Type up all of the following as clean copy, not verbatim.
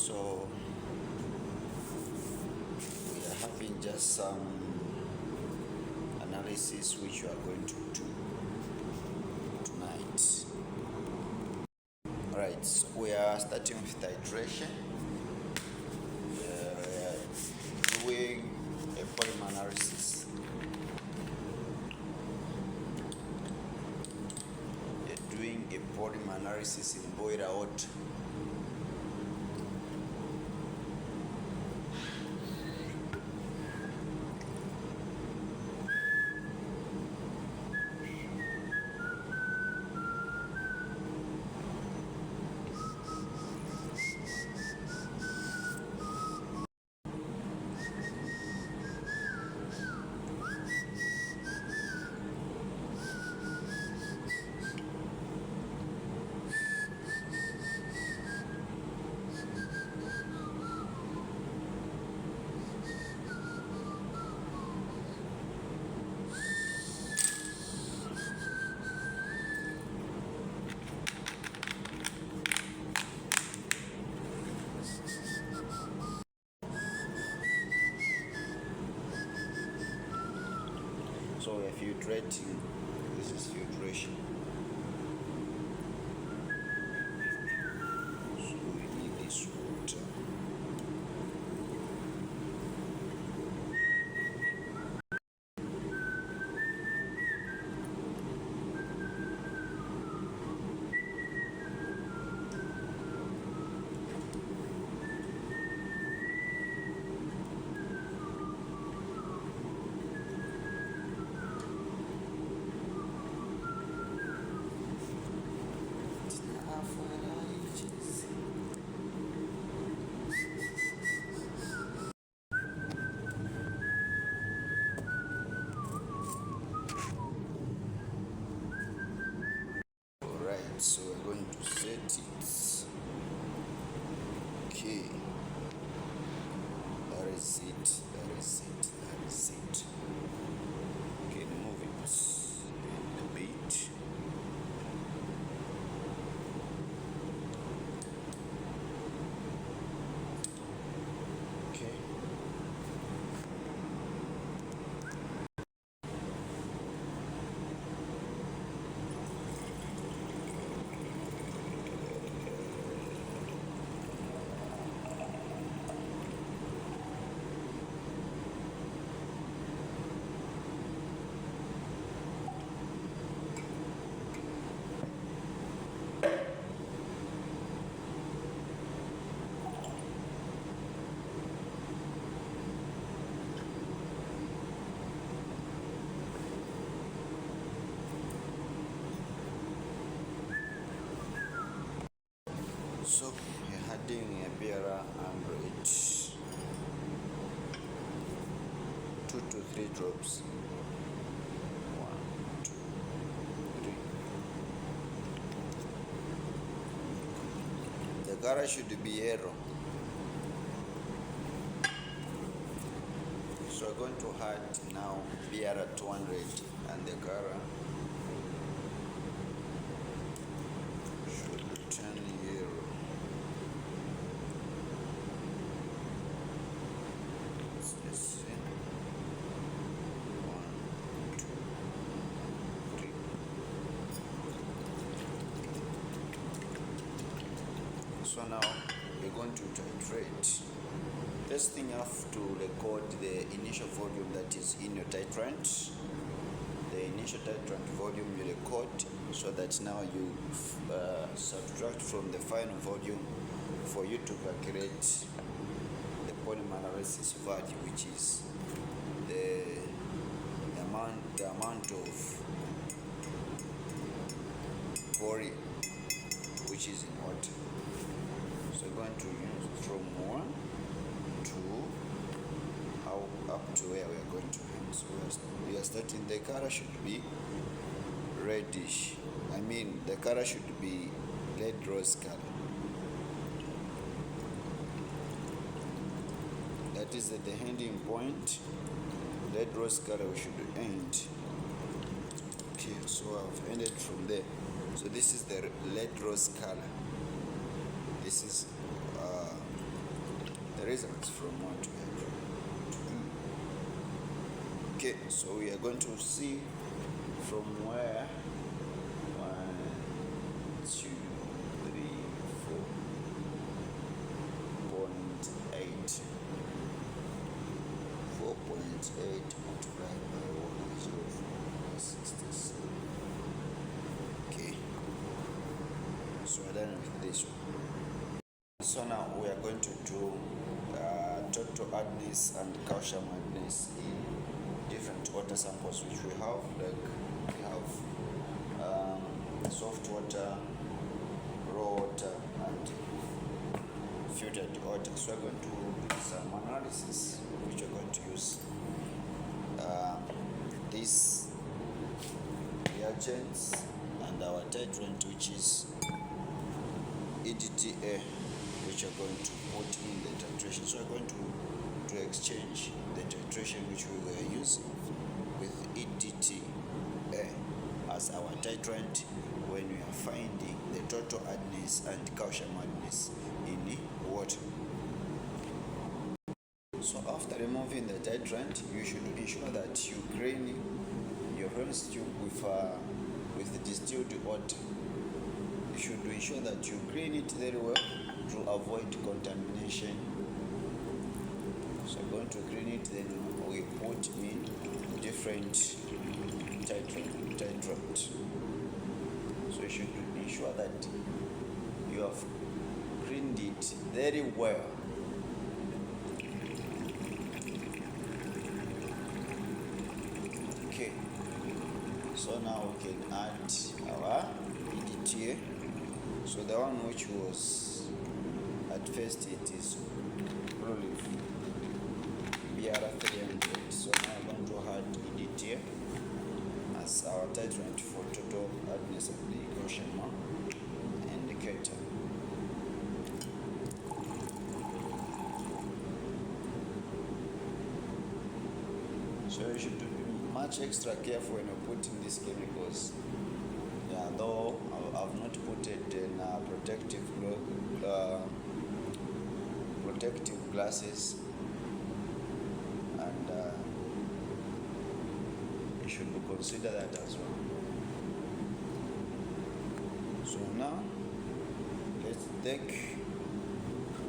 So we are having just some analysis which we are going to do tonight. Alright, so we are starting with titration. We are doing a polymer analysis. We are doing a polymer analysis in boiler water. So we are filtrating. This is filtration. So we need this water. So we're going to set it. Okay. That is it. That is it. That is it. Okay, move it a bit. Okay. So we're adding a bearer and it 2 to 3 drops. 1, 2, 3. The color should be yellow. So we're going to add now bearer 200 and the color should turn yellow. So now we're going to titrate. First thing you have to record the initial volume that is in your titrant. The initial titrant volume you record so that now you subtract from the final volume for you to calculate the polymer analysis value, which is the amount of volume which is in water. So we're going to use from 1 to up to where we are going to end. So we are starting. The color should be reddish. I mean, the color should be red rose color. That is at the ending point. Red rose color we should end. Okay, so I've ended from there. So this is the red rose color. This is the results from what we are trying to do. Okay, so we are going to see from where 1, 2, 3, 4.8 multiplied by 104.67. Okay, so we're done with this one. So now we are going to do total hardness and calcium hardness in different water samples which we have. Like we have soft water, raw water, and filtered water. So we're going to do some analysis which we're going to use these reagents and our titrant, which is EDTA, which are going to put in the titration. So we're going to exchange the titration which we were using with EDTA as our titrant when we are finding the total hardness and calcium hardness in the water. So after removing the titrant, you should ensure that you clean your residue with distilled water. You should ensure that you clean it very well to avoid contamination. So I'm going to clean it, then we put in different titrant. So you should ensure that you have cleaned it very well. Okay, so now we can add our EDTA. So the one which was at first, it is probably BR300. So now I'm going to add EDTA as our titrant for total hardness of the calcium indicator. So you should be much extra careful when you're putting these chemicals. Yeah, though I've not put it in protective glasses, and you should consider that as well. So now let's take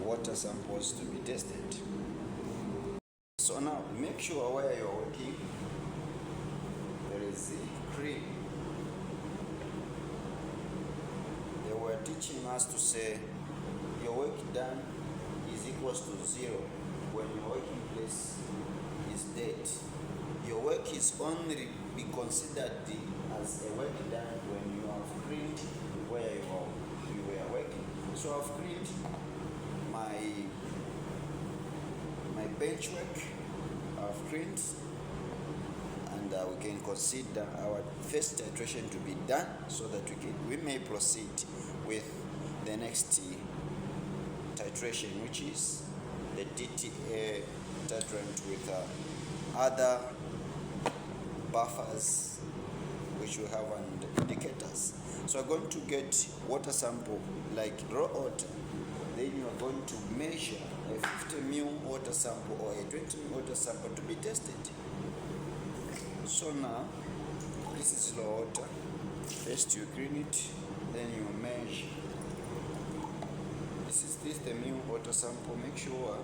water samples to be tested. So now make sure where you're working there is a cream. They were teaching us to say your work done is equals to 0 when your working place is dead. Your work is only be considered as a work done when you have cleaned where you were working. So I've cleaned my bench work, I've cleaned, and we can consider our first titration to be done so that we may proceed with the next titration, which is the DTA titrant with other buffers which we have and indicators. So we're going to get water sample like raw water, then you are going to measure a 50 ml water sample or a 20 ml water sample to be tested. So now this is raw water. First you clean it, then you measure. This is the ml water sample. Make sure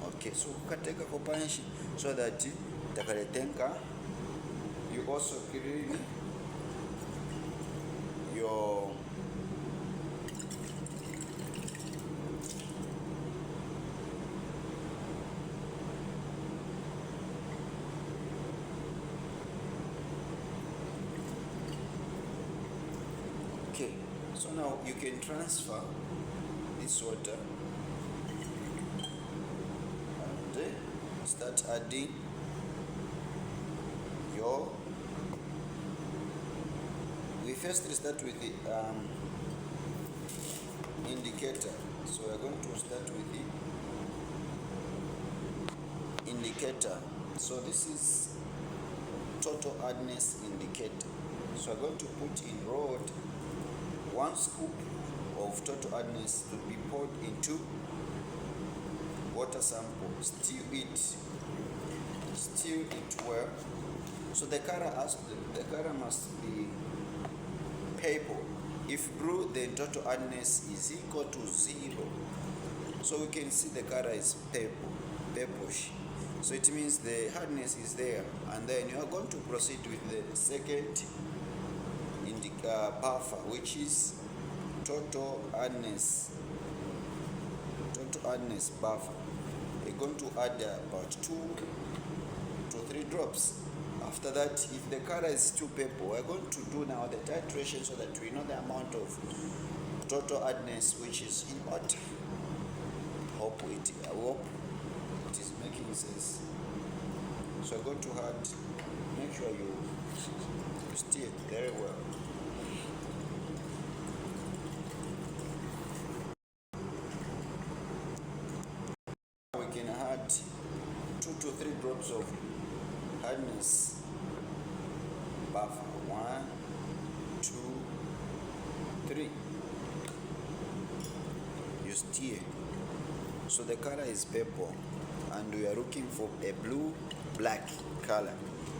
okay, so ukateka kopanshi so that takaletenka. You also clean your okay, so now you can transfer this water and start adding your. We first start with the indicator. So we're going to start with the indicator. So this is total hardness indicator. So we're going to put in raw water 1 scoop of total hardness to be poured into water sample. Stir it well. So the color must be purple. If blue, then total hardness is equal to 0. So we can see the color is purplish. So it means the hardness is there. And then you are going to proceed with the second buffer, which is total hardness buffer. We're going to add about 2 to 3 drops. After that, if the color is too purple, we're going to do now the titration so that we know the amount of total hardness which is in water. I hope it is making sense. So I'm going to add, make sure you stir it very well. We can add 2 to 3 drops of hardness buffer. 1, 2, 3. You stir. So the color is purple, and we are looking for a blue-black color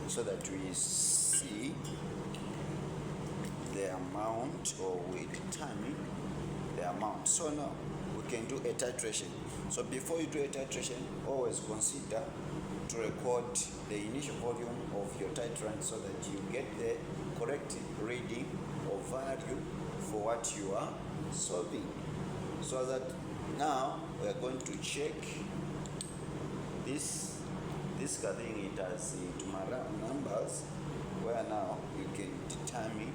so that we see the amount, or we determine the amount. So now we can do a titration. So before you do a titration, always consider to record the initial volume of your titrant so that you get the correct reading or value for what you are solving. So that now we are going to check this thing. It has into numbers where now you can determine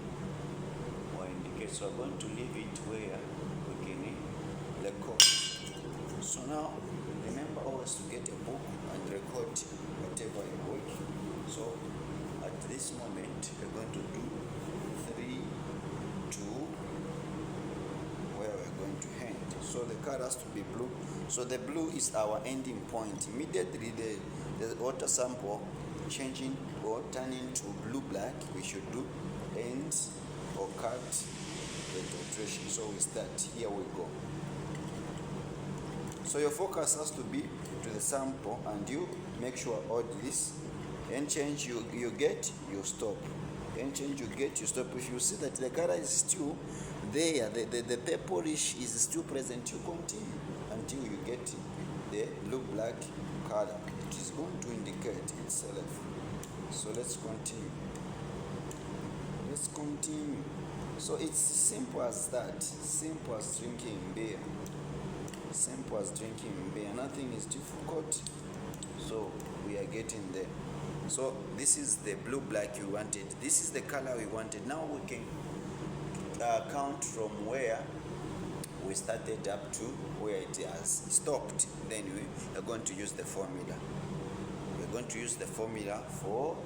or indicate. So we're going to leave it where we can record. So now remember always to get a book and record whatever you work. So at this moment we're going to do 3, 2, where we're going to end. So the color has to be blue. So the blue is our ending point. Immediately the water sample changing or turning to blue-black, we should do end or cut the titration. So we start. Here we go. So your focus has to be to the sample, and you make sure all this. Any change you get, you stop. Any change you get, you stop. If you see that the color is still there, the purplish is still present, you continue until you get the blue-black color. It is going to indicate itself. So let's continue. So it's simple as that. Simple as drinking beer. Nothing is difficult. So we are getting there. So this is the blue-black you wanted. This is the color we wanted. Now we can count from where we started up to where it has stopped. Then we are going to use the formula. We're going to use the formula for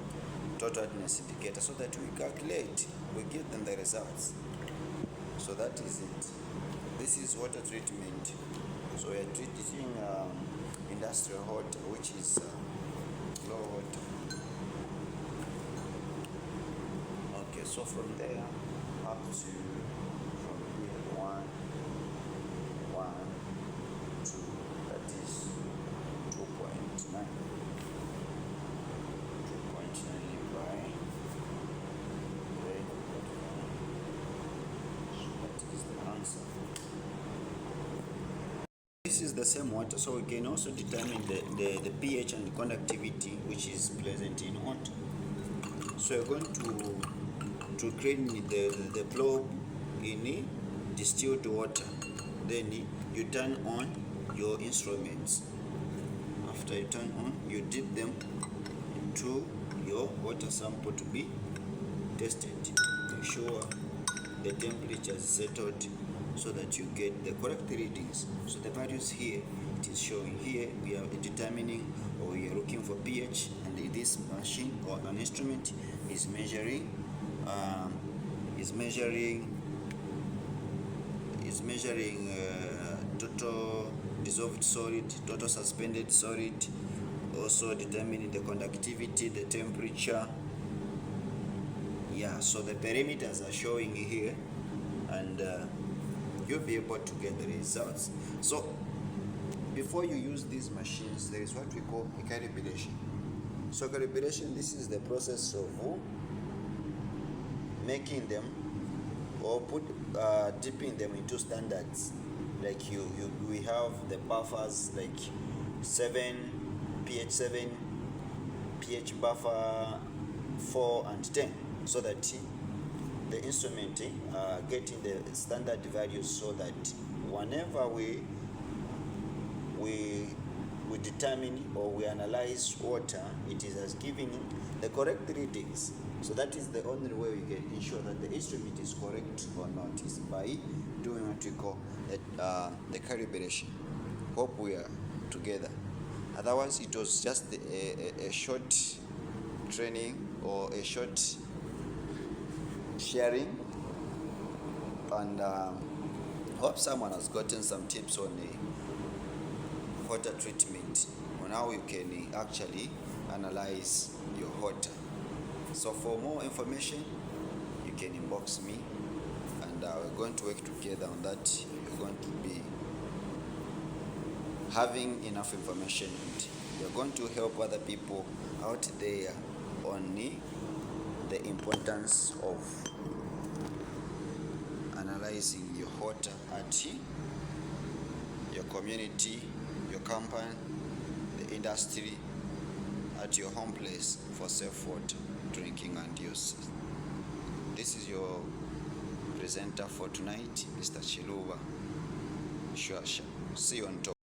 total hardness indicator so that we calculate, we give them the results. So that is it. This is water treatment. So we are treating industrial water, which is low water. Okay, so from there up to from here 1, 2, that is 2.9 by so that is the answer. This is the same water, so we can also determine the pH and conductivity which is present in water. So we're going to clean the probe in distilled water. Then you turn on your instruments. After you turn on, you dip them into your water sample to be tested. Make sure the temperature is settled so that you get the correct readings. So the values here, it is showing here, we are determining, or we are looking for pH, and this machine or an instrument is measuring total dissolved solid, total suspended solid, also determining the conductivity, the temperature. Yeah, so the parameters are showing here, and you'll be able to get the results. So before you use these machines, there is what we call a calibration. So calibration, this is the process of making them or dipping them into standards. Like we have the buffers like 7, pH 7, pH buffer 4 and 10, so that the instrument getting the standard values, so that whenever we determine or we analyze water, it is as giving the correct readings. So that is the only way we can ensure that the instrument is correct or not, is by doing what we call the calibration. Hope we are together. Otherwise, it was just a short training or a short sharing, and hope someone has gotten some tips on water treatment, on how you can actually analyze your water. So for more information, you can inbox me, and we're going to work together on that. We're going to be having enough information, and we're going to help other people out there on the importance of analyzing your water at your community, your company, the industry, at your home place for safe water drinking and use. This is your presenter for tonight, Mr. Chiluba Shasha. See you on top.